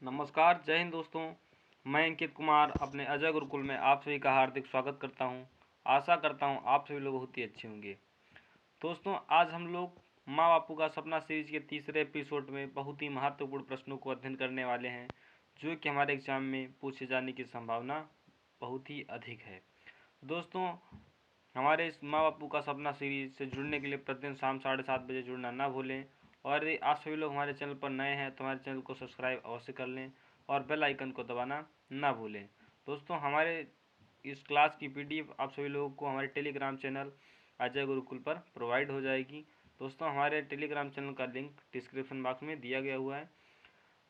नमस्कार, जय हिंद दोस्तों। मैं अंकित कुमार अपने अजय गुरुकुल में आप सभी का हार्दिक स्वागत करता हूं। आशा करता हूं आप सभी लोग बहुत ही अच्छे होंगे। दोस्तों, आज हम लोग माँ बापू का सपना सीरीज के तीसरे एपिसोड में बहुत ही महत्वपूर्ण प्रश्नों को अध्ययन करने वाले हैं, जो कि हमारे एग्जाम में पूछे जाने की संभावना बहुत ही अधिक है। दोस्तों, हमारे इस माँ बापू का सपना सीरीज से जुड़ने के लिए प्रतिदिन शाम 7:30 बजे जुड़ना ना भूलें। और यदि आप सभी लोग हमारे चैनल पर नए हैं तो हमारे चैनल को सब्सक्राइब अवश्य कर लें और बेल आइकन को दबाना ना भूलें। दोस्तों, हमारे इस क्लास की पीडीएफ आप सभी लोगों को हमारे टेलीग्राम चैनल अजय गुरुकुल पर प्रोवाइड हो जाएगी। दोस्तों, हमारे टेलीग्राम चैनल का लिंक डिस्क्रिप्शन बॉक्स में दिया गया हुआ है।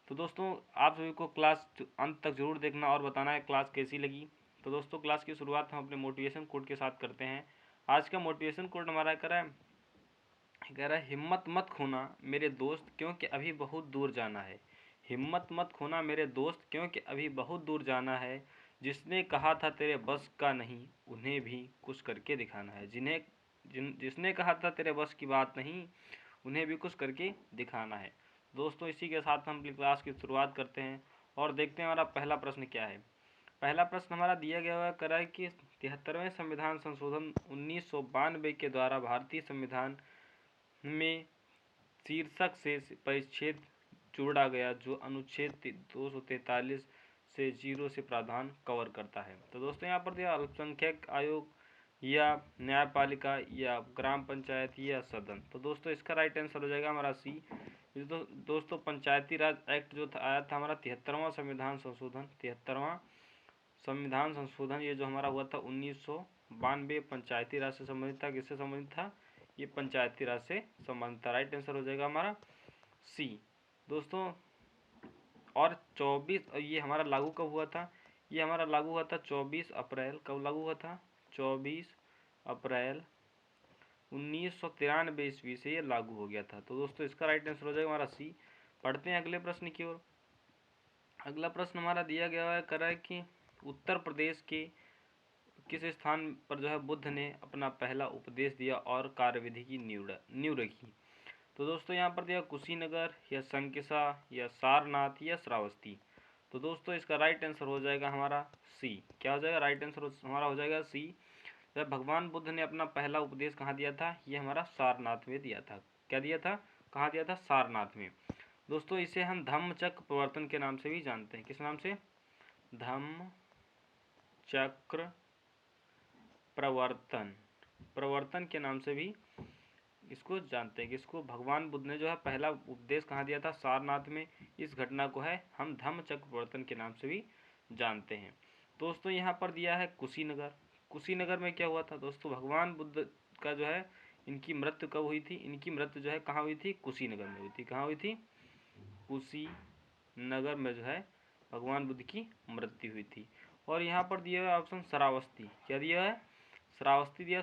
तो दोस्तों, आप सभी को क्लास अंत तक जरूर देखना और बताना है क्लास कैसी लगी। तो दोस्तों, क्लास की शुरुआत हम अपने मोटिवेशन कोट के साथ करते हैं। आज का मोटिवेशन कोट हमारा कह रहा है हिम्मत मत खोना मेरे दोस्त, क्योंकि अभी बहुत दूर जाना है। हिम्मत मत खोना मेरे दोस्त, क्योंकि अभी बहुत दूर जाना है। जिसने कहा था तेरे बस का नहीं, उन्हें भी कुछ करके दिखाना है। जिसने कहा था तेरे बस की बात नहीं, उन्हें भी कुछ करके दिखाना है। दोस्तों, इसी के साथ हम अपनी क्लास की शुरुआत करते हैं और देखते हैं हमारा पहला प्रश्न क्या है। पहला प्रश्न हमारा दिया गया हुआ है कि 73वें संविधान संशोधन 1992 के द्वारा भारतीय संविधान में शीर्षक से परिच्छेद जोड़ा गया जो अनुच्छेद 243 से 0 से प्रावधान कवर करता है। तो दोस्तों, यहाँ पर दिया अल्पसंख्यक आयोग या न्यायपालिका या ग्राम पंचायत या सदन। तो दोस्तों, इसका राइट आंसर हो जाएगा हमारा सी। दोस्तों, पंचायती राज एक्ट जो आया था हमारा 73वां संविधान संशोधन ये जो हमारा हुआ था 1992 पंचायती राज से संबंधित था। किससे संबंधित था? ये पंचायती राज से संबंधित था। राइट आंसर हो जाएगा हमारा सी। दोस्तों, और 24 ये हमारा लागू कब हुआ था? ये हमारा लागू हुआ था 24 अप्रैल। कब लागू हुआ था? 24 अप्रैल 1993 ईस्वी से ये लागू हो गया था। तो दोस्तों, इसका राइट आंसर हो जाएगा हमारा सी। पढ़ते हैं अगले प्रश्न की ओर। अगला प्रश्न हमारा दिया गया है रहा है कि उत्तर प्रदेश के किस स्थान पर जो है बुद्ध ने अपना पहला उपदेश दिया और कार्यविधि की नींव रखी। तो दोस्तों, यहाँ पर दिया कुशीनगर या संकिसा या सारनाथ या श्रावस्ती। तो दोस्तों, इसका राइट आंसर हो जाएगा हमारा सी। क्या हो जाएगा? राइट आंसर हमारा हो जाएगा सी। जब भगवान बुद्ध ने अपना पहला उपदेश कहाँ दिया था? ये हमारा सारनाथ में दिया था। क्या दिया था? कहाँ दिया था? सारनाथ में। दोस्तों, इसे हम धम्मचक्र प्रवर्तन के नाम से भी जानते हैं। किस नाम से? धम्मचक्र प्रवर्तन के नाम से भी इसको जानते हैं। कि इसको भगवान बुद्ध ने जो है पहला उपदेश कहाँ दिया था? सारनाथ में। इस घटना को है हम धम्मचक्र प्रवर्तन के नाम से भी जानते हैं। दोस्तों, यहाँ पर दिया है कुशीनगर। कुशीनगर में क्या हुआ था? दोस्तों, भगवान बुद्ध का जो है इनकी मृत्यु कब हुई थी? इनकी मृत्यु जो है कहाँ हुई थी? कुशीनगर में हुई थी। कहाँ हुई थी? कुशीनगर में जो है भगवान बुद्ध की मृत्यु हुई थी। और यहाँ पर दिया हुआ ऑप्शन श्रावस्ती। क्या दिया है? श्रावस्ती दिया।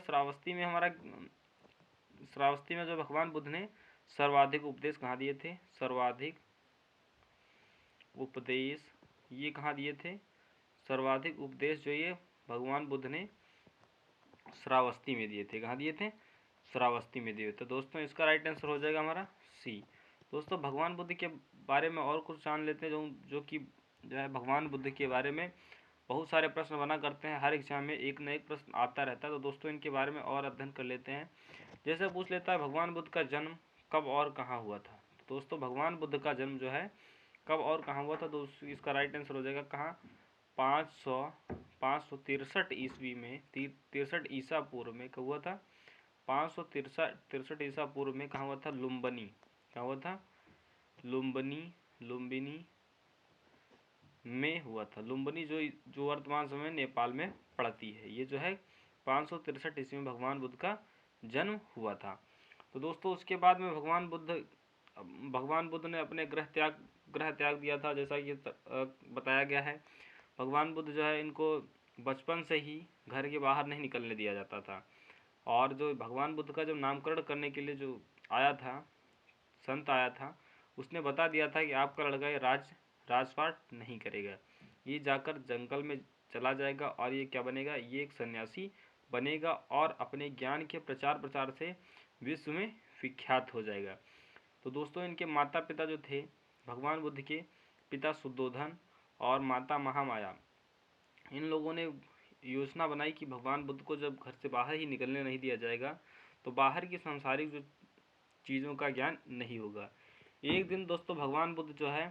श्रावस्ती में जो भगवान बुद्ध ने सर्वाधिक उपदेश कहाँ दिए थे? सर्वाधिक उपदेश ये कहाँ दिए थे? सर्वाधिक उपदेश जो ये भगवान बुद्ध ने श्रावस्ती में दिए थे। कहाँ दिए थे? श्रावस्ती में दिए थे। तो दोस्तों, इसका राइट आंसर हो जाएगा हमारा सी। दोस्तों, भगवान बुद्ध के बारे में और कुछ जान लेते हैं जो कि जो है भगवान बुद्ध के बारे में बहुत सारे प्रश्न बना करते हैं। हर एग्जाम में एक न एक प्रश्न आता रहता है। तो दोस्तों, इनके बारे में और अध्ययन कर लेते हैं। जैसे पूछ लेता है भगवान बुद्ध का जन्म कब और कहाँ हुआ था। तो दोस्तों, भगवान बुद्ध का जन्म जो है कब और कहाँ हुआ था? दोस्तों, इसका राइट आंसर हो जाएगा कहाँ? 563 ईस्वी में 63 ईसा पूर्व में कब हुआ था? 563 ईसा पूर्व में कहाँ हुआ था? लुम्बिनी। क्या हुआ था? लुम्बिनी में हुआ था। लुम्बिनी जो वर्तमान समय नेपाल में पड़ती है। ये जो है 563 ईस्वी में भगवान बुद्ध का जन्म हुआ था। तो दोस्तों, उसके बाद में भगवान बुद्ध ने अपने ग्रह त्याग दिया था। जैसा कि बताया गया है, भगवान बुद्ध जो है इनको बचपन से ही घर के बाहर नहीं निकलने दिया जाता था। और जो भगवान बुद्ध का जब नामकरण करने के लिए जो संत आया था, उसने बता दिया था कि आपका लड़का ये राजपाट नहीं करेगा। ये जाकर जंगल में चला जाएगा और ये क्या बनेगा? ये एक सन्यासी बनेगा और अपने ज्ञान के प्रचार से विश्व में विख्यात हो जाएगा। तो दोस्तों, इनके माता पिता जो थे भगवान बुद्ध के, पिता शुद्धोधन और माता महामाया, इन लोगों ने योजना बनाई कि भगवान बुद्ध को जब घर से बाहर ही निकलने नहीं दिया जाएगा तो बाहर की सांसारिक जो चीज़ों का ज्ञान नहीं होगा। एक दिन दोस्तों भगवान बुद्ध जो है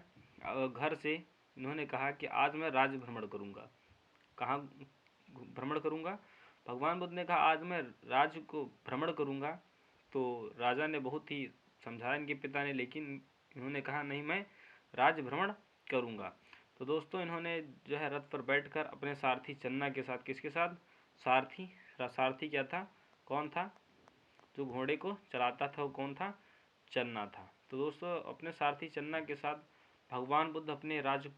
घर से इन्होंने कहा कि आज मैं राज्य भ्रमण करूँगा। कहाँ भ्रमण करूँगा? भगवान बुद्ध ने कहा आज मैं राज्य को भ्रमण करूँगा। तो राजा ने बहुत ही समझाया इनके पिता ने, लेकिन इन्होंने कहा नहीं, मैं राज्य भ्रमण करूँगा। तो दोस्तों इन्होंने जो है रथ पर बैठकर अपने सारथी चन्ना के साथ, किसके साथ? सारथी क्या था? कौन था जो घोड़े को चलाता था? वो कौन था? चन्ना था। तो दोस्तों अपने सारथी चन्ना के साथ भगवान बुद्ध अपने राज्य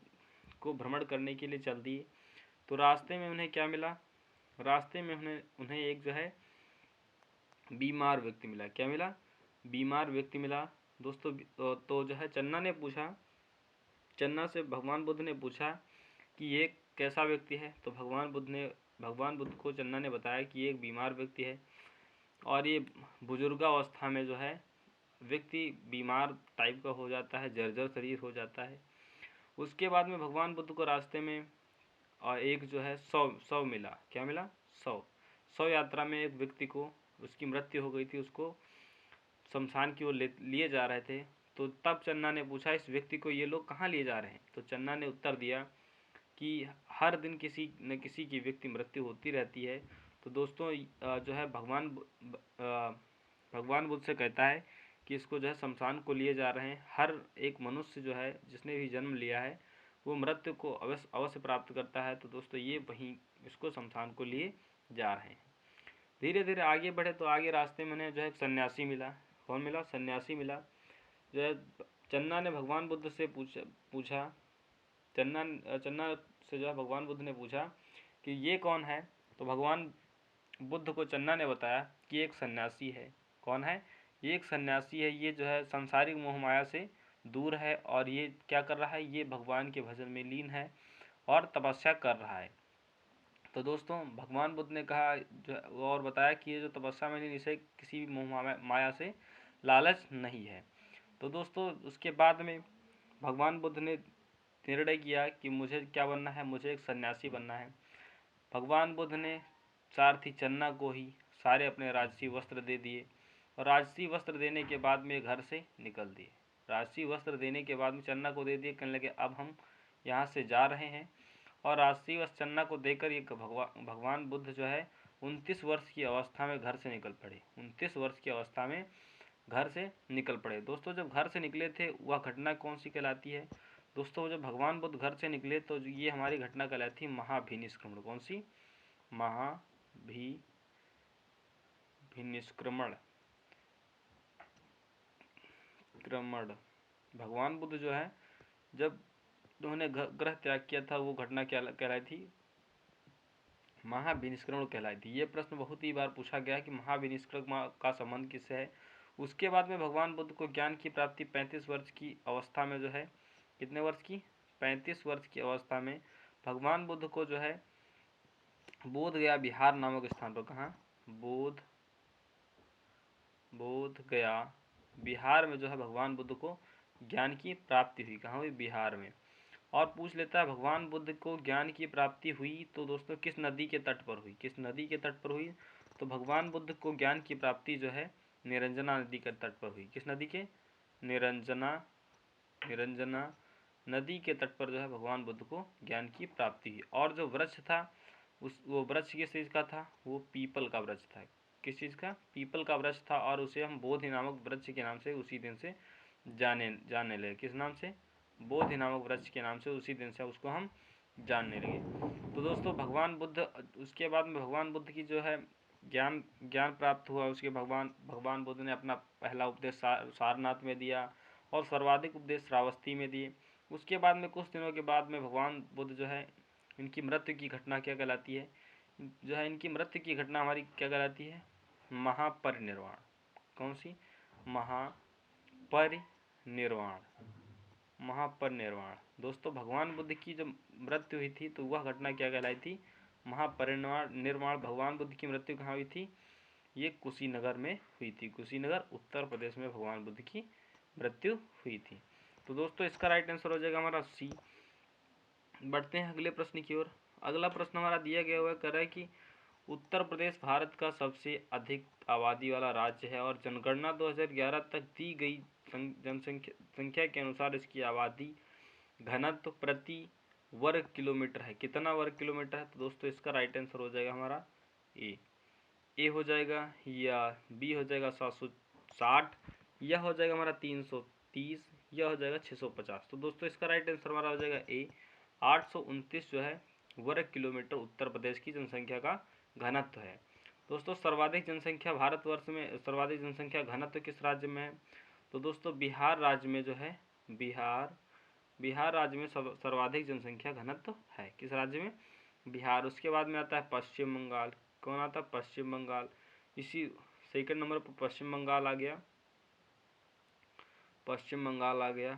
को भ्रमण करने के लिए चल दिए। तो रास्ते में उन्हें क्या मिला? रास्ते में उन्हें एक जो है बीमार व्यक्ति मिला। क्या मिला? बीमार व्यक्ति मिला दोस्तों। तो जो है चन्ना से भगवान बुद्ध ने पूछा कि ये कैसा व्यक्ति है? तो भगवान बुद्ध को चन्ना ने बताया कि ये एक बीमार व्यक्ति है और ये बुजुर्गावस्था में जो है व्यक्ति बीमार टाइप का हो जाता है, जर्जर शरीर हो जाता है। उसके बाद में भगवान बुद्ध को रास्ते में और एक जो है शव मिला। क्या मिला? शव यात्रा में एक व्यक्ति को उसकी मृत्यु हो गई थी, उसको शमशान की ओर लिए जा रहे थे। तो तब चन्ना ने पूछा इस व्यक्ति को ये लोग कहाँ लिए जा रहे हैं? तो चन्ना ने उत्तर दिया कि हर दिन किसी न किसी की व्यक्ति मृत्यु होती रहती है। तो दोस्तों जो है भगवान बुद्ध से कहता है कि इसको जो है शमशान को लिए जा रहे हैं। हर एक मनुष्य जो है जिसने भी जन्म लिया है वो मृत्यु को अवश्य प्राप्त करता है। तो दोस्तों ये वहीं इसको शमशान को लिए जा रहे हैं। धीरे धीरे आगे बढ़े तो आगे रास्ते में जो है एक सन्यासी मिला। कौन मिला? सन्यासी मिला। जो है चन्ना ने भगवान बुद्ध से पूछा चन्ना से जो है भगवान बुद्ध ने पूछा कि ये कौन है? तो भगवान बुद्ध को चन्ना ने बताया कि एक सन्यासी है। कौन है? ये एक सन्यासी है। ये जो है सांसारिक मोह माया से दूर है और ये क्या कर रहा है? ये भगवान के भजन में लीन है और तपस्या कर रहा है। तो दोस्तों भगवान बुद्ध ने कहा जो और बताया कि ये जो तपस्या में लीन, इसे किसी भी मोह माया से लालच नहीं है। तो दोस्तों उसके बाद में भगवान बुद्ध ने निर्णय किया कि मुझे क्या बनना है? मुझे एक सन्यासी बनना है। भगवान बुद्ध ने सारथी चन्ना को ही सारे अपने राजसी वस्त्र दे दिए और राजसी वस्त्र देने के बाद में घर से निकल दिए। राजसी वस्त्र देने के बाद में चन्ना को दे दिए, कहने लगे अब हम यहाँ से जा रहे हैं। और राजसी वस्त्र चन्ना को देकर ये भगवान बुद्ध जो है 29 वर्ष की अवस्था में घर से निकल पड़े। 29 वर्ष की अवस्था में घर से निकल पड़े। दोस्तों जब घर से निकले थे वह घटना कौन सी कहलाती है? दोस्तों जब भगवान बुद्ध घर से निकले तो ये हमारी घटना कहलाती है महाभिनिष्क्रमण। कौन सी? महाभिनिष्क्रमण। भगवान बुद्ध जो है जब उन्होंने ग्रह त्याग किया था वो घटना क्या कहलाई थी? महाभिनिष्क्रमण कहलाई थी। ये प्रश्न बहुत ही बार पूछा गया कि महाभिनिष्क्रमण का संबंध किससे है। उसके बाद में भगवान बुद्ध को ज्ञान की प्राप्ति 35 वर्ष की अवस्था में जो है, कितने वर्ष की? 35 वर्ष की अवस्था में भगवान बुद्ध को जो है बोध गया बिहार नामक स्थान पर, कहाँ? बोध गया बिहार में जो है भगवान बुद्ध को ज्ञान की प्राप्ति हुई। कहाँ हुई? बिहार में। और पूछ लेता है भगवान बुद्ध को ज्ञान की प्राप्ति हुई तो दोस्तों किस नदी के तट पर हुई? किस नदी के तट पर हुई? तो भगवान बुद्ध को ज्ञान की प्राप्ति जो है निरंजना नदी के तट पर हुई। किस नदी के? निरंजना नदी के तट पर जो है भगवान बुद्ध को ज्ञान की प्राप्ति हुई। और जो वृक्ष था वो वृक्ष किस चीज़ का था? वो पीपल का वृक्ष था। किस चीज़ का? पीपल का वृक्ष था। और उसे हम बोधि नामक वृक्ष के नाम से उसी दिन से जानने लगे। किस नाम से? बोधि नामक वृक्ष के नाम से उसी दिन से उसको हम जानने लगे। तो दोस्तों भगवान बुद्ध, उसके बाद में भगवान बुद्ध की जो है ज्ञान प्राप्त हुआ। उसके भगवान बुद्ध ने अपना पहला उपदेश सारनाथ में दिया और सर्वाधिक उपदेश श्रावस्ती में दिए। उसके बाद में कुछ दिनों के बाद में भगवान बुद्ध जो है इनकी मृत्यु की घटना क्या कहलाती है? जो है इनकी मृत्यु की घटना हमारी क्या कहलाती है? महापरिनिर्वाण। कौन सी? महापरिनिर्वाण। दोस्तों भगवान बुद्ध की जब मृत्यु हुई थी तो वह घटना क्या कहलाई थी? महापरिनिर्वाण। भगवान बुद्ध की मृत्यु कहाँ हुई थी? ये कुशीनगर में हुई थी। कुशीनगर उत्तर प्रदेश में भगवान बुद्ध की मृत्यु हुई थी। तो दोस्तों इसका राइट आंसर हो जाएगा हमारा सी। बढ़ते हैं अगले प्रश्न की ओर। अगला प्रश्न हमारा दिया गया हुआ कह रहा है कि उत्तर प्रदेश भारत का सबसे अधिक आबादी वाला राज्य है और जनगणना 2011 तक दी गई जनसंख्या के अनुसार इसकी आबादी घनत्व प्रति वर्ग किलोमीटर है। कितना वर्ग किलोमीटर है? तो दोस्तों इसका राइट आंसर हो जाएगा हमारा ए हो जाएगा, या बी हो जाएगा 760, यह हो जाएगा हमारा 330, यह हो जाएगा 650। तो दोस्तों इसका राइट आंसर हमारा हो जाएगा ए, 829 जो है वर्ग किलोमीटर उत्तर प्रदेश की जनसंख्या का घनत्व है। दोस्तों सर्वाधिक जनसंख्या भारतवर्ष में सर्वाधिक जनसंख्या घनत्व किस राज्य में है? तो दोस्तों बिहार राज्य में जो है बिहार राज्य में सर्वाधिक जनसंख्या घनत्व है। किस राज्य में? बिहार। उसके बाद में आता है पश्चिम बंगाल। कौन आता है? पश्चिम बंगाल। इसी सेकंड नंबर पर पश्चिम बंगाल आ गया, पश्चिम बंगाल आ गया।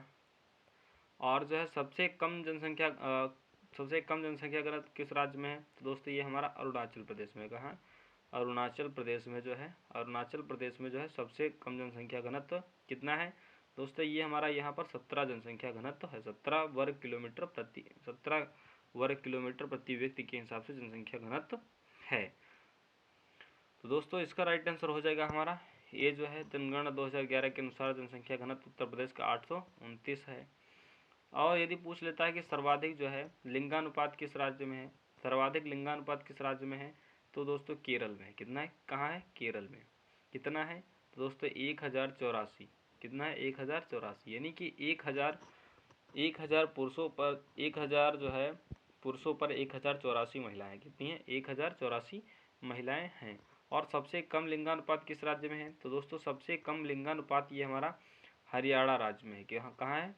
और जो है सबसे कम जनसंख्या घनत्व किस राज्य में है? तो दोस्तों ये हमारा अरुणाचल प्रदेश में। कहाँ? अरुणाचल प्रदेश में जो है सबसे कम जनसंख्या घनत्व कितना है? दोस्तों ये हमारा यहाँ पर 17 जनसंख्या घनत्व है। 17 वर्ग किलोमीटर प्रति व्यक्ति के हिसाब से जनसंख्या घनत्व है। तो दोस्तों इसका राइट आंसर हो जाएगा हमारा ये जो है जनगणना 2011 के अनुसार जनसंख्या घनत्व उत्तर प्रदेश का 829 है। और यदि पूछ लेता है कि सर्वाधिक जो है लिंगानुपात किस राज्य में है? सर्वाधिक लिंगानुपात किस राज्य में है? तो दोस्तों केरल में। कितना है? कहाँ है? केरल में। कितना है? तो दोस्तों 1084। कितना है? 1084, यानी कि 1000 पुरुषों पर 1000 जो है पुरुषों पर 1084 महिलाएं। कितनी हैं? 1084 महिलाएं हैं। और सबसे कम लिंगानुपात किस राज्य में है? तो दोस्तों सबसे कम लिंगानुपात ये हमारा हरियाणा राज्य में है। कहाँ है?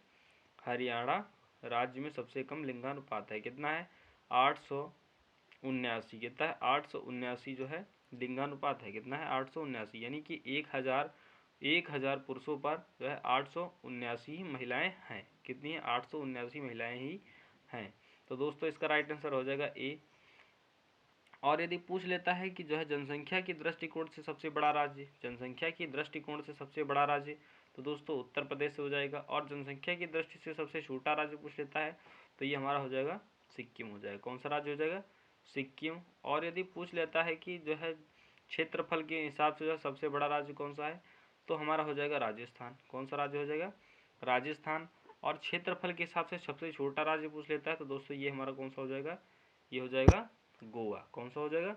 हरियाणा राज्य में सबसे कम लिंगानुपात है। कितना है? 879। कितना है? 879 जो है लिंगानुपात है। कितना है? 879, यानी कि 1000 पुरुषों पर जो है 879 ही महिलाएं हैं। कितनी है? 879 महिलाएं ही हैं। तो दोस्तों इसका राइट आंसर हो जाएगा ए। और यदि पूछ लेता है कि जो है जनसंख्या की दृष्टिकोण से सबसे बड़ा राज्य, जनसंख्या की दृष्टिकोण से सबसे बड़ा राज्य, तो दोस्तों उत्तर प्रदेश से हो जाएगा। और जनसंख्या की दृष्टि से सबसे छोटा राज्य पूछ लेता है तो ये हमारा हो जाएगा सिक्किम हो जाएगा। कौन सा राज्य हो जाएगा? सिक्किम। और यदि पूछ लेता है कि जो है क्षेत्रफल के हिसाब से जो है सबसे बड़ा राज्य कौन सा है, तो हमारा हो जाएगा राजस्थान। कौन सा राज्य हो जाएगा? राजस्थान। और क्षेत्रफल के हिसाब से सबसे छोटा राज्य पूछ लेता है तो दोस्तों ये हमारा कौन सा हो जाएगा? ये हो जाएगा गोवा। कौन सा हो जाएगा?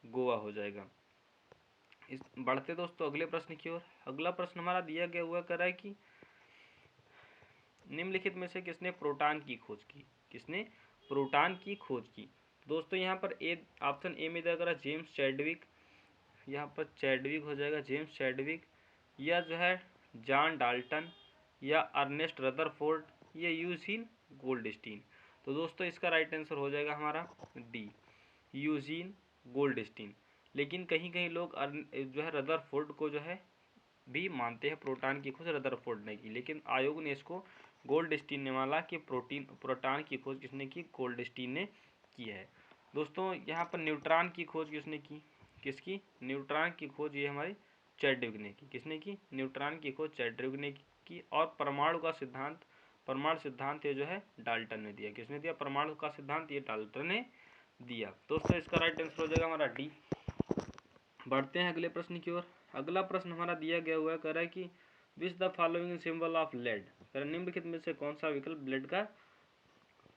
गोवा हो जाएगा। इस बढ़ते दोस्तों अगले प्रश्न की ओर। अगला प्रश्न हमारा दिया गया हुआ कह रहा है कि निम्नलिखित में से किसने प्रोटॉन की खोज की? किसने प्रोटॉन की खोज की? दोस्तों यहाँ पर ऑप्शन ए में दिया गया जेम्स चैडविक, यहाँ पर चैडविक हो जाएगा, जेम्स चैडविक, या जो है जॉन डाल्टन, या अर्नेस्ट रदरफोर्ड, या यूजीन गोल्डस्टीन। तो दोस्तों इसका राइट आंसर हो जाएगा हमारा डी, यूजीन गोल्डस्टीन। लेकिन कहीं कहीं लोग जो है रदरफोर्ड को जो है भी मानते हैं प्रोटॉन की खोज रदरफोर्ड ने की, लेकिन आयोग ने इसको गोल्डस्टीन ने माना कि प्रोटॉन की खोज किसने की? गोल्डस्टीन ने की है। दोस्तों यहाँ पर न्यूट्रॉन की खोज किसने की? किसकी? न्यूट्रॉन की खोज ये हमारी चैडविक ने की। किसने की? न्यूट्रॉन की खोज चैडविक ने की। और परमाणु सिद्धांत ये जो है डाल्टन ने दिया। किसने दिया? परमाणु का सिद्धांत ये डाल्टन ने दिया। दोस्तों इसका राइट आंसर हो जाएगा हमारा डी। बढ़ते हैं अगले प्रश्न की ओर। अगला प्रश्न हमारा दिया गया हुआ है कह रहा है कि which the following symbol of lead, निम्नलिखित में से कौन सा विकल्प लेड का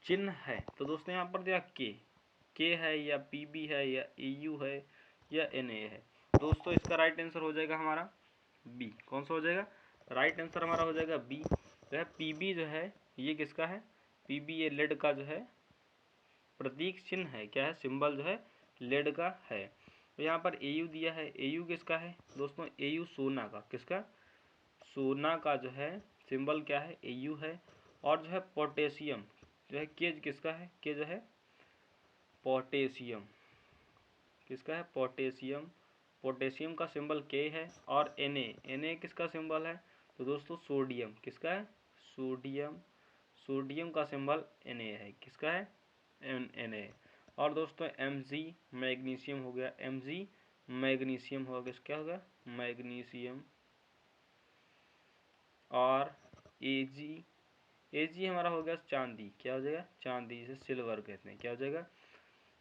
चिन्ह है? तो दोस्तों यहाँ पर दिया के है, या पीबी है, या एयू है, या एनए है। दोस्तों इसका राइट आंसर हो जाएगा हमारा बी। कौन सा हो जाएगा? राइट आंसर हमारा हो जाएगा बी। जो है पीबी जो है ये किसका है? पीबी ये लेड का जो है प्रतीक चिन्ह है। क्या है? सिंबल जो है लेड का है। तो यहाँ पर एयू दिया है, एयू किसका है? दोस्तों एयू सोना का। किसका? सोना का जो है सिंबल क्या है? एयू है। और जो है पोटेशियम जो है के किसका है? के जो है पोटेशियम। किसका है? पोटेशियम। पोटेशियम का सिंबल के है। और एनए किसका सिंबल है? तो दोस्तों सोडियम। किसका है? सोडियम। सोडियम का सिंबल एनए है। किसका है? एनए। और दोस्तों Mg मैग्नीशियम हो गया। Mg मैग्नीशियम हो गया। क्या होगा? मैग्नीशियम। और Ag Ag हमारा हो गया चांदी, क्या हो जाएगा चांदी, जिसे सिल्वर कहते हैं, क्या हो जाएगा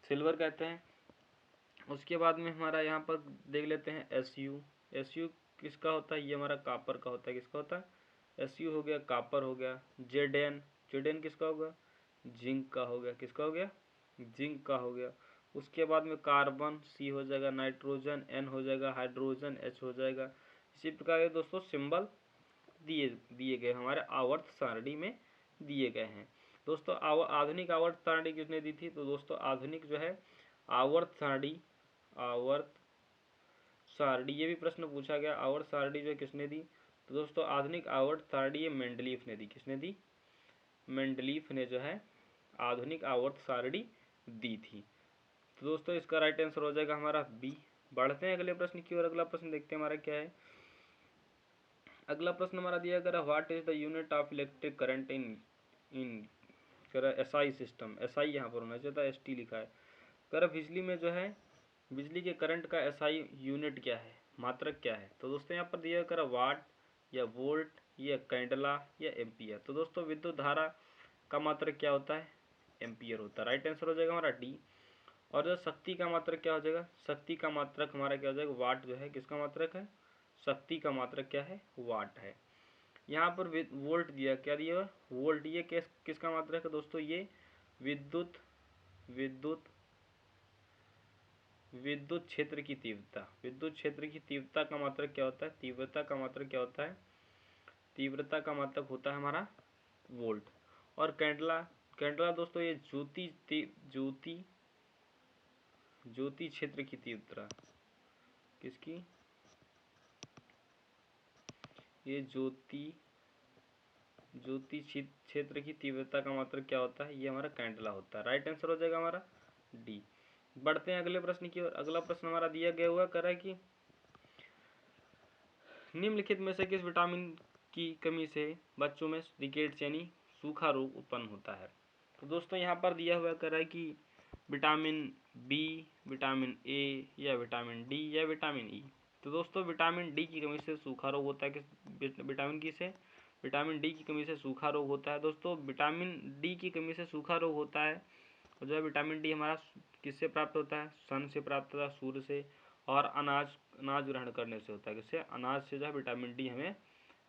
सिल्वर कहते हैं। उसके बाद में हमारा यहाँ पर देख लेते हैं Su। Su किसका होता है, ये हमारा कापर का होता है, किसका होता है Su हो गया कापर हो गया। Zn किसका होगा जिंक का हो गया, किसका हो गया जिंक का हो गया। उसके बाद में कार्बन C हो जाएगा, नाइट्रोजन N हो जाएगा, हाइड्रोजन H हो जाएगा। इसी प्रकार के दोस्तों सिंबल दिए गए हमारे आवर्त सारणी में दिए गए हैं। दोस्तों आधुनिक आवर्त सारणी किसने दी थी, तो दोस्तों आधुनिक जो है आवर्त सारणी ये भी प्रश्न पूछा गया, आवर्त सारणी जो है किसने दी, तो दोस्तों आधुनिक आवर्त सारणी ये मेंडलीफ ने दी, किसने दी मेंडलीफ ने जो है आधुनिक आवर्त सारणी दी थी। तो दोस्तों इसका राइट आंसर हो जाएगा हमारा बी। बढ़ते हैं अगले प्रश्न की ओर। अगला प्रश्न देखते हैं हमारा क्या है। अगला प्रश्न हमारा दिया गया what is the unit of electric current in SI system. SI यहाँ पर होना चाहिए था, ST लिखा है। कर बिजली में जो है बिजली के करंट का SI यूनिट क्या है, मात्रक क्या है, तो दोस्तों यहाँ पर दिया कर वाट या वोल्ट या कैंडला या एम्पियर। तो दोस्तों विद्युत धारा का मात्रक क्या होता है, एम्पियर होता है। राइट आंसर हो जाएगा हमारा डी। और जो शक्ति का मात्रक क्या हो जाएगा, शक्ति का मात्रक हमारा क्या हो जाएगा वाट, जो है किसका मात्रक है शक्ति का मात्रक क्या है वाट है। यहाँ पर वोल्ट दिया, क्या दिया वोल्ट, ये किसका मात्रक है दोस्तों, ये विद्युत क्षेत्र की तीव्रता, विद्युत क्षेत्र की तीव्रता का मात्रक क्या होता है, तीव्रता का मात्रक क्या होता है, तीव्रता का मात्रक होता है हमारा वोल्ट। और कैंडला दोस्तों ये ज्योति क्षेत्र की तीव्रता, किसकी, ये ज्योति क्षेत्र की तीव्रता का मात्रक क्या होता है, ये हमारा कैंडला होता है। राइट आंसर हो जाएगा हमारा डी। बढ़ते हैं अगले प्रश्न की ओर। अगला प्रश्न हमारा दिया गया हुआ कर रहा है कि निम्नलिखित में से किस विटामिन की कमी से बच्चों में रिकेट्स यानी सूखा रोग उत्पन्न होता है। तो दोस्तों यहाँ पर दिया हुआ कर रहा है कि विटामिन बी, विटामिन ए या विटामिन डी या विटामिन ई। तो दोस्तों विटामिन डी की कमी से सूखा रोग होता है, किस विटामिन की से, विटामिन डी की कमी से सूखा रोग होता है। दोस्तों विटामिन डी की कमी से सूखा रोग होता है, और जो है विटामिन डी हमारा किससे प्राप्त होता है, सन से प्राप्त होता है, सूर्य से, और अनाज ग्रहण करने से होता है, किससे, अनाज से जो है विटामिन डी हमें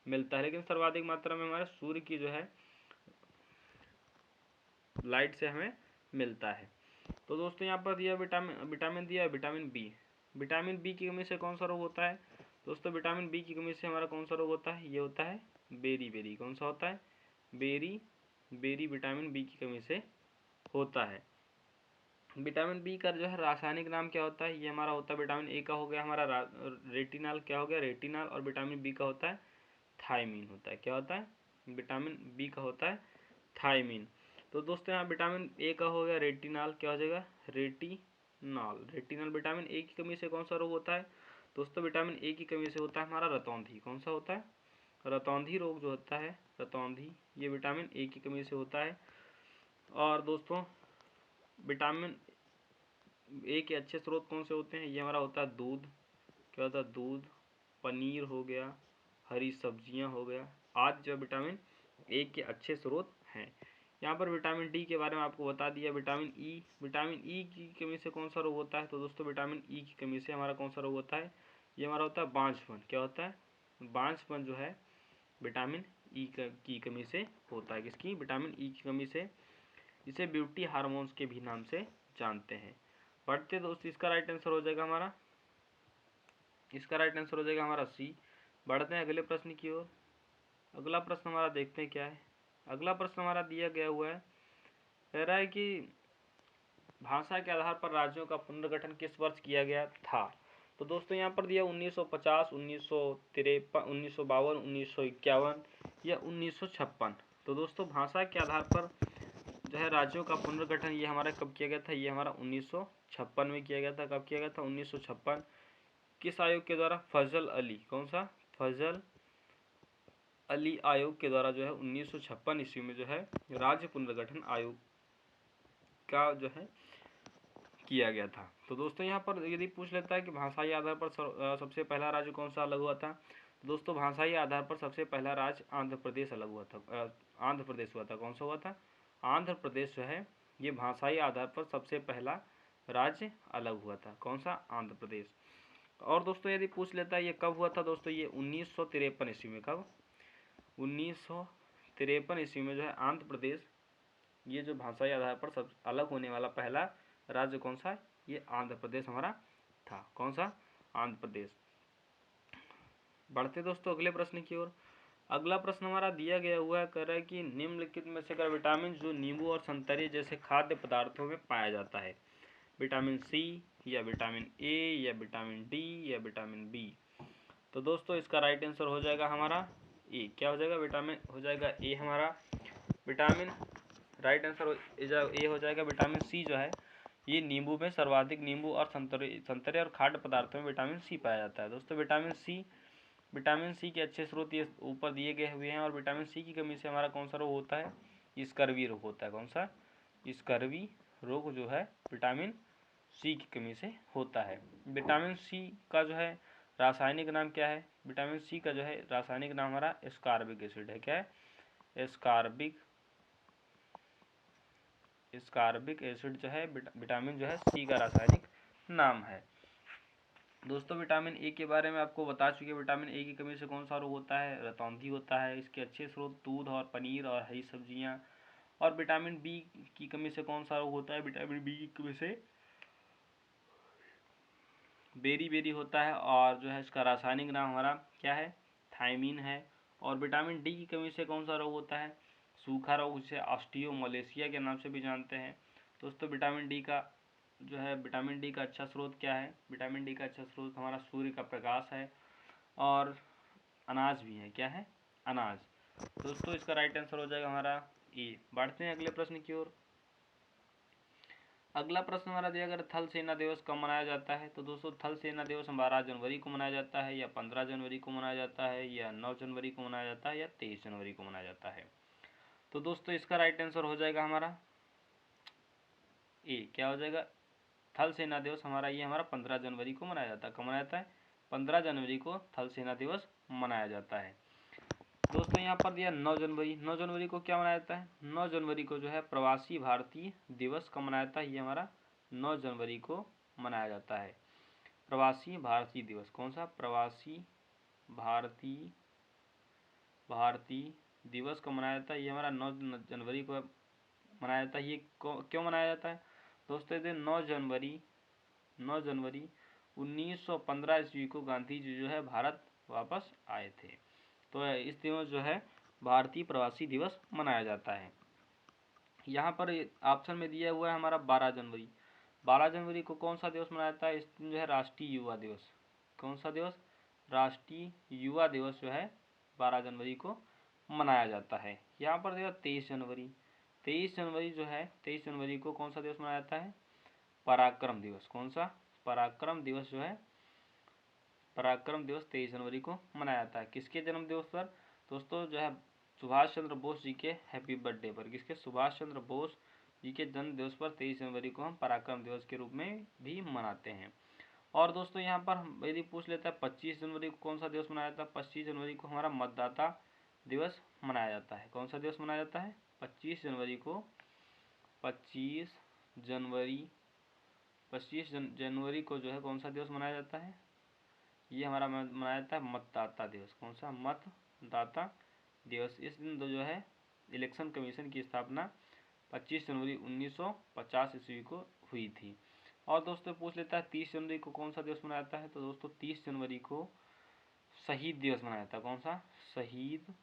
मिलता है। लेकिन सर्वाधिक मात्रा में हमारे सूर्य की जो है लाइट से हमें मिलता है। तो दोस्तों यहाँ पर दिया विटामिन दिया विटामिन बी की कमी से कौन सा रोग होता है, दोस्तों विटामिन बी की कमी से हमारा कौन सा रोग होता है, ये होता है बेरी, कौन सा होता है बेरी विटामिन बी की कमी से होता है। विटामिन बी का जो है रासायनिक नाम क्या होता है, ये हमारा होता है विटामिन ए का हो गया हमारा रेटिनॉल, क्या हो गया रेटिनॉल, और विटामिन बी का होता है थायमीन होता है, क्या होता है विटामिन बी का होता है थायमीन। तो दोस्तों यहाँ विटामिन ए का हो गया रेटिनॉल, क्या हो जाएगा रेटिनॉल विटामिन ए की कमी से कौन सा रोग होता है, दोस्तों विटामिन ए की कमी से होता है हमारा रतौंधी, कौन सा होता है रतौंधी रोग जो होता है रतौंधी, ये विटामिन ए की कमी से होता है। और दोस्तों विटामिन ए के अच्छे स्रोत कौन से होते हैं, ये हमारा होता है दूध, क्या होता है दूध, पनीर हो गया, हरी सब्जियां हो गया, आज जो विटामिन ए के अच्छे स्रोत हैं। यहाँ पर विटामिन डी के बारे में आपको बता दिया। विटामिन ई की कमी से कौन सा रोग होता है, तो दोस्तों विटामिन ई की कमी से हमारा कौन सा रोग होता है, ये हमारा होता है बांझपन, क्या होता है बांझपन जो है विटामिन ई की कमी से होता है, किसकी, विटामिन ई की कमी से। इसे ब्यूटी हार्मोन्स के भी नाम से जानते हैं। पढ़ते दोस्त इसका राइट आंसर हो जाएगा हमारा सी। बढ़ते हैं अगले प्रश्न की ओर। अगला प्रश्न हमारा देखते हैं क्या है। अगला प्रश्न हमारा दिया गया हुआ है, कह रहा है कि भाषा के आधार पर राज्यों का पुनर्गठन किस वर्ष किया गया था। तो दोस्तों यहाँ पर दिया 1950, 1953, 1952, 1951 या 1956। तो दोस्तों भाषा के आधार पर जो है राज्यों का पुनर्गठन ये हमारा कब किया गया था, ये हमारा 1956 में किया गया था। कब किया गया था 1956, किस आयोग के द्वारा, फजल अली, कौन सा फजल अली आयोग के द्वारा जो है 1956 ईस्वी में जो है राज्य पुनर्गठन आयोग का जो है किया गया था। तो दोस्तों यहाँ पर यदि पूछ लेता है कि भाषाई आधार पर सबसे पहला राज्य कौन सा अलग हुआ था, दोस्तों भाषाई आधार पर सबसे पहला राज्य आंध्र प्रदेश अलग हुआ था, आंध्र प्रदेश हुआ था। कौन सा हुआ था? आंध्र प्रदेश जो है ये भाषाई आधार पर सबसे पहला राज्य अलग हुआ था। कौन सा? आंध्र प्रदेश। और दोस्तों यदि पूछ लेता है ये कब हुआ था दोस्तों, ये 1953 ईस्वी में। कब? 1953 ईस्वी में जो है आंध्र प्रदेश, ये जो भाषाई आधार पर सब अलग होने वाला पहला राज्य कौन सा है? ये आंध्र प्रदेश हमारा था। कौन सा? आंध्र प्रदेश। बढ़ते दोस्तों अगले प्रश्न की ओर। अगला प्रश्न हमारा दिया गया हुआ है, कह रहा है कि निम्नलिखित में से अगर विटामिन जो नींबू और संतरे जैसे खाद्य पदार्थों में पाया जाता है, विटामिन सी या विटामिन ए या विटामिन डी या विटामिन बी, तो दोस्तों इसका राइट आंसर हो जाएगा हमारा ए। क्या हो जाएगा? विटामिन हो जाएगा ए हमारा। विटामिन राइट आंसर ए हो जाएगा। विटामिन सी जो है ये नींबू में सर्वाधिक, नींबू और संतरे और खाद्य पदार्थों में विटामिन सी पाया जाता है। दोस्तों विटामिन सी के अच्छे स्रोत ये ऊपर दिए गए हुए हैं। और विटामिन सी की कमी से हमारा कौन सा रोग होता है? स्कर्वी रोग होता है। कौन सा? स्कर्वी रोग जो है विटामिन सी की कमी से होता है। विटामिन सी का जो है रासायनिक नाम क्या है? विटामिन सी का जो है रासायनिक नाम हमारा एस्कॉर्बिक एसिड है। क्या है? एस्कॉर्बिक एसिड जो है विटामिन जो है सी का रासायनिक नाम है। दोस्तों विटामिन ए के बारे में आपको बता चुके। विटामिन ए की कमी से कौन सा रोग होता है? रतौंधी होता है। इसके अच्छे स्रोत दूध और पनीर और हरी सब्जियां। और विटामिन बी की कमी से कौन सा रोग होता है? विटामिन बी की कमी से बेरी होता है। और जो है इसका रासायनिक नाम हमारा क्या है? थायमीन है। और विटामिन डी की कमी से कौन सा रोग होता है? सूखा रोग, जिसे ऑस्टियोमलेशिया के नाम से भी जानते हैं। दोस्तों विटामिन डी का जो है, विटामिन डी का अच्छा स्रोत क्या है? विटामिन डी का अच्छा स्रोत हमारा सूर्य का प्रकाश है और अनाज भी है। क्या है? अनाज। दोस्तों इसका राइट आंसर हो जाएगा हमारा ए। बढ़ते हैं अगले प्रश्न की ओर। अगला प्रश्न हमारा दिया अगर थल सेना दिवस कब मनाया जाता है, तो दोस्तों थल सेना दिवस 12 जनवरी को मनाया जाता है, या 15 जनवरी को मनाया जाता है, या 9 जनवरी को मनाया जाता है, या 23 जनवरी को मनाया जाता है। तो दोस्तों इसका राइट आंसर हो जाएगा हमारा ए। क्या हो जाएगा? थल सेना दिवस हमारा ये हमारा 15 जनवरी को मनाया जाता है। कब मनाया जाता है? 15 जनवरी को थल सेना दिवस मनाया जाता है। दोस्तों यहाँ पर दिया 9 जनवरी। 9 जनवरी को क्या मनाया जाता है? 9 जनवरी को जो है प्रवासी भारतीय दिवस कब मनाया जाता है? ये हमारा 9 जनवरी को मनाया जाता है। प्रवासी भारतीय दिवस। कौन सा? प्रवासी भारतीय दिवस को मनाया जाता है। ये हमारा 9 जनवरी को मनाया जाता है। ये क्यों मनाया जाता है? दोस्तों ये 9 जनवरी 1915 ईस्वी को गांधी जी जो है भारत वापस आए थे। तो इस दिवस जो है भारतीय प्रवासी दिवस मनाया जाता है। यहाँ पर ऑप्शन में दिया हुआ है हमारा 12 जनवरी। 12 जनवरी को कौन सा दिवस मनाया जाता है? इस दिन जो है राष्ट्रीय युवा दिवस। कौन सा दिवस? राष्ट्रीय युवा दिवस जो है 12 जनवरी को मनाया जाता है। यहाँ पर दिया 23 जनवरी। 23 जनवरी जो है 23 जनवरी को कौन सा दिवस मनाया जाता है? पराक्रम दिवस। कौन सा? पराक्रम दिवस जो है पराक्रम दिवस 23 जनवरी को मनाया जाता है। किसके जन्म दिवस पर? दोस्तों जो है सुभाष चंद्र बोस जी के हैप्पी बर्थडे पर। किसके? सुभाष चंद्र बोस जी के जन्म दिवस पर 23 जनवरी को हम पराक्रम दिवस के रूप में भी मनाते हैं। और दोस्तों यहाँ पर हम यदि पूछ लेता है 25 जनवरी को कौन सा दिवस मनाया जाता है? 25 जनवरी को हमारा मतदाता दिवस मनाया जाता है। कौन सा दिवस मनाया जाता है? 25 जनवरी को 25 जनवरी को जो है कौन सा दिवस मनाया जाता है? ये हमारा मनाया जाता है मतदाता दिवस। कौन सा? मतदाता दिवस। इस दिन जो है इलेक्शन कमीशन की स्थापना 25 जनवरी 1950 ईस्वी को हुई थी। और दोस्तों पूछ लेता है 30 जनवरी को कौन सा दिवस मनाया जाता है? तो दोस्तों 30 जनवरी को शहीद दिवस मनाया जाता है। कौन सा? शहीद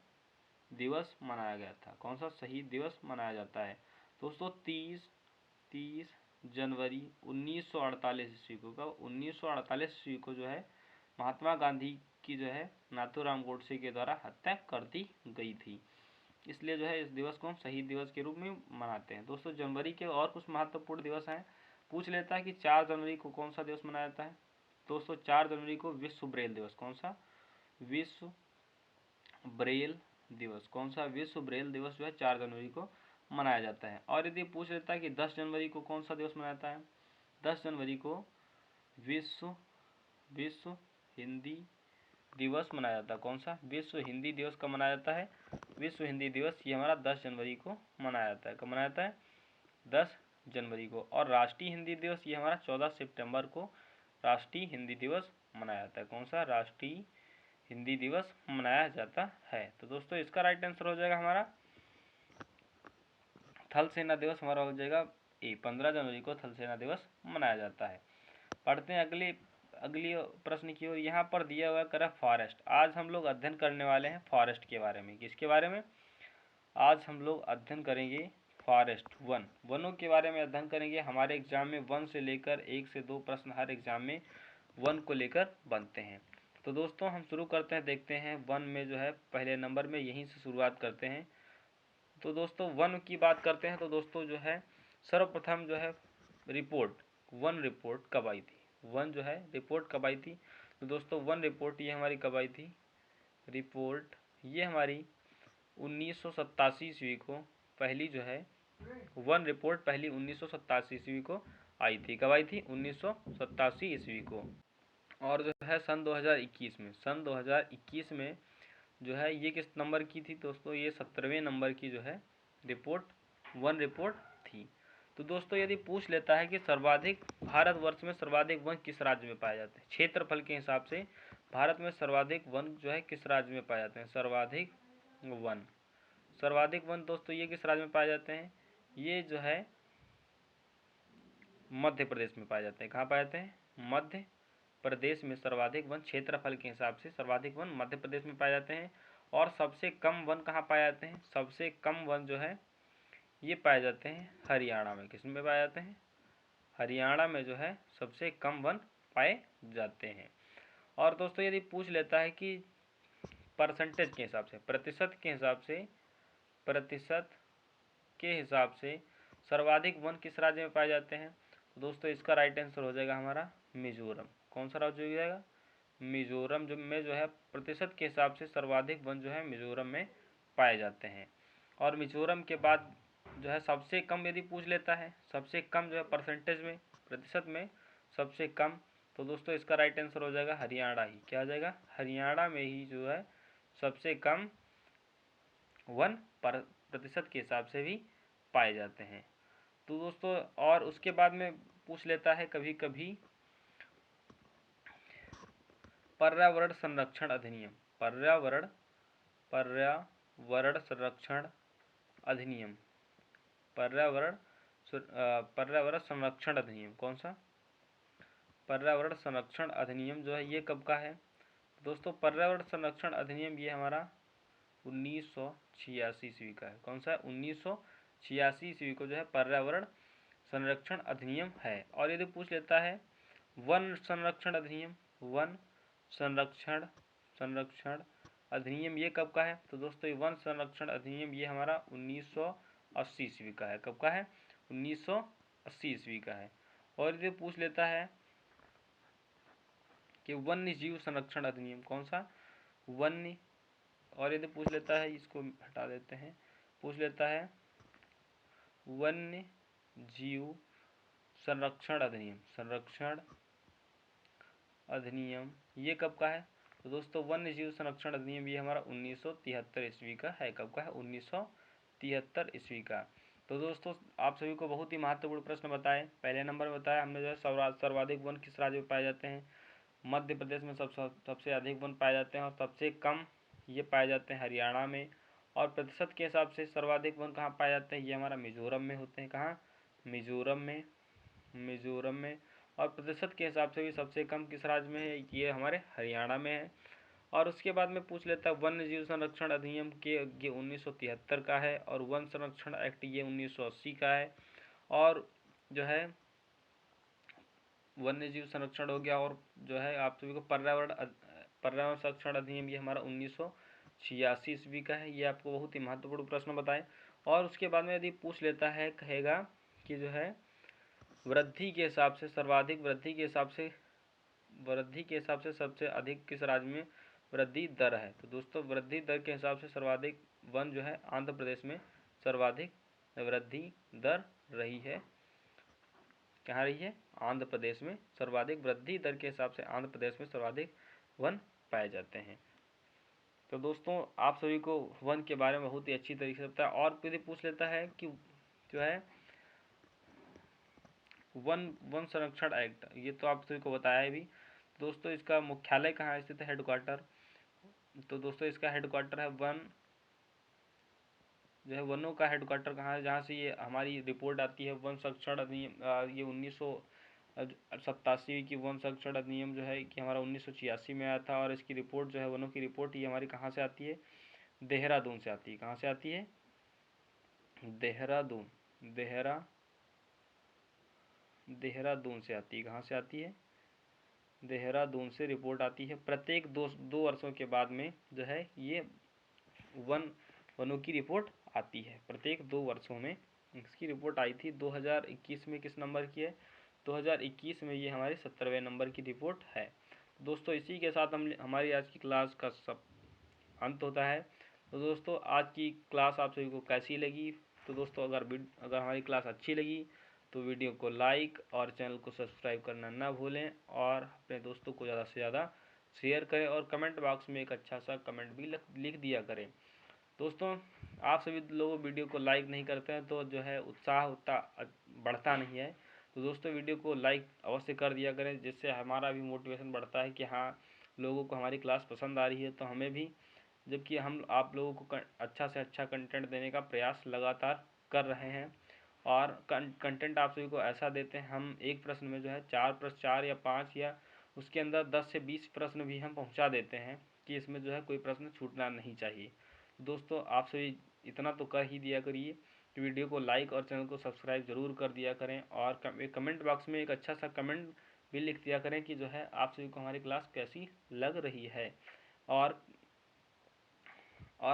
दिवस मनाया गया था। कौन सा? शहीद दिवस मनाया जाता है। दोस्तों 30 जनवरी 1948 ईस्वी को, कब? 1948 ईस्वी को जो है महात्मा गांधी की जो है नाथूराम गोडसे के द्वारा हत्या कर दी गई थी। इसलिए जो है इस दिवस को हम शहीद दिवस के रूप में मनाते हैं। दोस्तों जनवरी के और कुछ महत्वपूर्ण दिवस हैं। पूछ लेता है कि 4 जनवरी को कौन सा दिवस मनाया जाता है? दोस्तों 4 जनवरी को विश्व ब्रेल दिवस। कौन सा? विश्व ब्रेल दिवस। कौन सा? विश्व ब्रेल दिवस जो है 4 जनवरी को मनाया जाता है। और यदि पूछ लेता है कि 10 जनवरी को कौन सा दिवस मनाया जाता है? 10 जनवरी को विश्व हिंदी दिवस मनाया जाता है? कौन सा? विश्व हिंदी दिवस कब मनाया जाता है? विश्व हिंदी दिवस ये हमारा 10 जनवरी को मनाया जाता है। कब मनाया जाता है? 10 जनवरी को। और राष्ट्रीय हिंदी दिवस ये हमारा 14 सितंबर को राष्ट्रीय हिंदी दिवस मनाया जाता है। कौन सा? राष्ट्रीय हिंदी दिवस मनाया जाता है। तो दोस्तों इसका राइट आंसर हो जाएगा हमारा थल सेना दिवस हमारा हो जाएगा 15 जनवरी को थल सेना दिवस मनाया जाता है। पढ़ते हैं अगली प्रश्न की ओर। यहाँ पर दिया हुआ करा फॉरेस्ट। आज हम लोग अध्ययन करने वाले हैं फॉरेस्ट के बारे में। किसके बारे में? आज हम लोग अध्ययन करेंगे फॉरेस्ट, वनों के बारे में अध्ययन करेंगे। हमारे एग्जाम में वन से लेकर 1 से 2 प्रश्न हर एग्जाम में वन को लेकर बनते हैं। तो दोस्तों हम शुरू करते हैं, देखते हैं वन में जो है पहले नंबर में यहीं से शुरुआत करते हैं। तो दोस्तों वन की बात करते हैं तो दोस्तों जो है सर्वप्रथम जो है वन रिपोर्ट कब आई थी? वन जो है रिपोर्ट कब आई थी? तो दोस्तों वन रिपोर्ट ये हमारी कब आई थी? रिपोर्ट ये हमारी 1987 ईस्वी को पहली जो है वन रिपोर्ट पहली 1987 ईस्वी को आई थी। कब आई थी? 1987 ईस्वी को। और जो है सन 2021 में जो है ये किस नंबर की थी दोस्तों? ये 17वें नंबर की जो है वन रिपोर्ट थी। तो दोस्तों यदि पूछ लेता है कि सर्वाधिक भारतवर्ष में सर्वाधिक वन किस राज्य में पाए जाते हैं? क्षेत्रफल के हिसाब से भारत में सर्वाधिक वन जो है किस राज्य में पाए जाते हैं? सर्वाधिक वन दोस्तों ये किस राज्य में पाए जाते हैं? ये जो है मध्य प्रदेश में पाए जाते हैं। कहाँ पाए जाते हैं? मध्य प्रदेश में सर्वाधिक वन, क्षेत्रफल के हिसाब से सर्वाधिक वन मध्य प्रदेश में पाए जाते हैं। और सबसे कम वन कहाँ पाए जाते हैं? सबसे कम वन जो है ये पाए जाते हैं हरियाणा में। किस में पाए जाते हैं? हरियाणा में जो है सबसे कम वन पाए जाते हैं। और दोस्तों यदि पूछ लेता है कि परसेंटेज के हिसाब से, प्रतिशत के हिसाब से सर्वाधिक वन किस राज्य में पाए जाते हैं? तो दोस्तों इसका राइट आंसर हो जाएगा हमारा मिजोरम। कौन सा राज्य हो जाएगा? मिजोरम जो है प्रतिशत के हिसाब से सर्वाधिक वन जो है मिजोरम में पाए जाते हैं। और मिजोरम के बाद जो है सबसे कम यदि पूछ लेता है, सबसे कम जो है परसेंटेज में, प्रतिशत में सबसे कम, तो दोस्तों इसका राइट आंसर हो जाएगा हरियाणा ही। क्या आ जाएगा? हरियाणा में ही जो है सबसे कम वन प्रतिशत के हिसाब से भी पाए जाते हैं। तो दोस्तों और उसके बाद में पूछ लेता है कभी कभी पर्यावरण संरक्षण अधिनियम। पर्यावरण संरक्षण अधिनियम, पर्यावरण संरक्षण अधिनियम। कौन सा? पर्यावरण संरक्षण अधिनियम जो है ये कब का है? दोस्तों पर्यावरण संरक्षण अधिनियम ये हमारा 1986 ईस्वी का है। कौन सा? 1986 ईस्वी को जो है पर्यावरण संरक्षण अधिनियम है। और यदि पूछ लेता है वन संरक्षण अधिनियम, वन संरक्षण अधिनियम ये कब का है? तो दोस्तों ये वन संरक्षण अधिनियम ये हमारा 1980 ईस्वी का है। कब का है? 1980 ईस्वी का है। और यदि पूछ लेता है कि वन्य जीव संरक्षण अधिनियम, कौन सा? वन्य। और यदि पूछ लेता है, इसको हटा देते हैं, पूछ लेता है वन्य जीव संरक्षण अधिनियम ये कब का है? तो दोस्तों वन्य जीव संरक्षण अधिनियम ये हमारा 1973 ईस्वी का है। कब का है? 1973 ईस्वी का। तो दोस्तों आप सभी को बहुत ही महत्वपूर्ण प्रश्न बताए। पहले नंबर में बताया हमने जो है सर्वाधिक वन किस राज्य में पाए जाते हैं? मध्य प्रदेश में सबसे अधिक वन पाए जाते हैं। और सबसे कम ये पाए जाते हैं हरियाणा में। और प्रतिशत के हिसाब से सर्वाधिक वन कहाँ पाए जाते हैं? ये हमारा मिजोरम में होते हैं। कहाँ? मिजोरम में। और प्रतिशत के हिसाब से भी सबसे कम किस राज्य में है? ये हमारे हरियाणा में है। और उसके बाद में पूछ लेता है वन्य जीव संरक्षण अधिनियम के ये 1973 का है। और वन संरक्षण एक्ट ये 1980 का है। और जो है वन्य जीव संरक्षण हो गया। और जो है आप सभी को पर्यावरण संरक्षण अधिनियम ये हमारा 1986 ईस्वी का है। ये आपको बहुत ही महत्वपूर्ण प्रश्न बताए। और उसके बाद में यदि पूछ लेता है, कहेगा कि जो है वृद्धि के हिसाब से सर्वाधिक वृद्धि के हिसाब से सबसे अधिक किस राज्य में वृद्धि दर है? तो दोस्तों वृद्धि दर के हिसाब से सर्वाधिक वन जो है आंध्र प्रदेश में सर्वाधिक वृद्धि दर रही है। कहाँ रही है? आंध्र प्रदेश में सर्वाधिक वृद्धि दर के हिसाब से आंध्र प्रदेश में सर्वाधिक वन पाए जाते हैं। तो दोस्तों आप सभी को वन के बारे में बहुत ही अच्छी तरीके से पता है। और यदि पूछ लेता है कि जो है वन संरक्षण एक्ट, ये तो आप सभी को बताया है भी। दोस्तों इसका मुख्यालय कहाँ स्थित है, हेडक्वार्टर? तो दोस्तों इसका हेडक्वार्टर है जो है वनों का हेडक्वार्टर कहाँ है, जहाँ से ये हमारी रिपोर्ट आती है वन संरक्षण अधिनियम। ये 1987 की वन संरक्षण अधिनियम जो है कि हमारा 1986 में आया था। और इसकी रिपोर्ट जो है वनों की रिपोर्ट ये हमारी कहाँ से आती है, देहरादून से आती है। कहाँ से आती है, देहरादून। देहरादून से आती है। कहाँ से आती है, देहरादून से रिपोर्ट आती है। प्रत्येक दो वर्षों के बाद में जो है ये वनों की रिपोर्ट आती है। प्रत्येक 2 वर्षों में इसकी रिपोर्ट आई थी। 2021 में किस नंबर की है, 2021 में ये हमारे 70वें नंबर की रिपोर्ट है। दोस्तों इसी के साथ हम हमारी आज की क्लास का सब अंत होता है। तो दोस्तों आज की क्लास आप सभी को कैसी लगी? तो दोस्तों अगर हमारी क्लास अच्छी लगी तो वीडियो को लाइक और चैनल को सब्सक्राइब करना ना भूलें, और अपने दोस्तों को ज़्यादा से ज़्यादा शेयर करें, और कमेंट बॉक्स में एक अच्छा सा कमेंट भी लिख दिया करें। दोस्तों आप सभी लोग वीडियो को लाइक नहीं करते हैं तो जो है उत्साह उतना बढ़ता नहीं है। तो दोस्तों वीडियो को लाइक अवश्य कर दिया करें, जिससे हमारा भी मोटिवेशन बढ़ता है कि हाँ लोगों को हमारी क्लास पसंद आ रही है। तो हमें भी, जबकि हम आप लोगों को अच्छा से अच्छा कंटेंट देने का प्रयास लगातार कर रहे हैं, और कंटेंट आप सभी को ऐसा देते हैं, हम एक प्रश्न में जो है 4+4 या 5 या उसके अंदर 10 से 20 प्रश्न भी हम पहुंचा देते हैं कि इसमें जो है कोई प्रश्न छूटना नहीं चाहिए। दोस्तों आप सभी इतना तो कर ही दिया करिए कि वीडियो को लाइक और चैनल को सब्सक्राइब जरूर कर दिया करें, और कमेंट बॉक्स में एक अच्छा सा कमेंट भी लिख दिया करें कि जो है आप सभी को हमारी क्लास कैसी लग रही है। और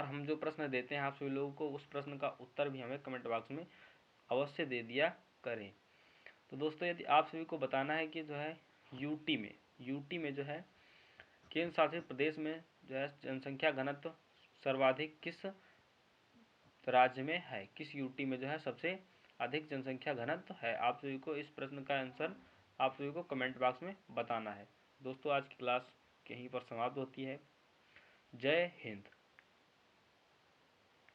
हम जो प्रश्न देते हैं आप सभी लोगों को, उस प्रश्न का उत्तर भी हमें कमेंट बॉक्स में अवश्य दे दिया करें। तो दोस्तों यदि आप सभी को बताना है कि जो है यूटी में जो है केंद्र शासित प्रदेश में जो है जनसंख्या घनत्व सर्वाधिक किस राज्य में है, किस यूटी में जो है सबसे अधिक जनसंख्या घनत्व है? आप सभी को इस प्रश्न का आंसर आप सभी को कमेंट बॉक्स में बताना है। दोस्तों आज की क्लास यहीं पर समाप्त होती है। जय हिंद।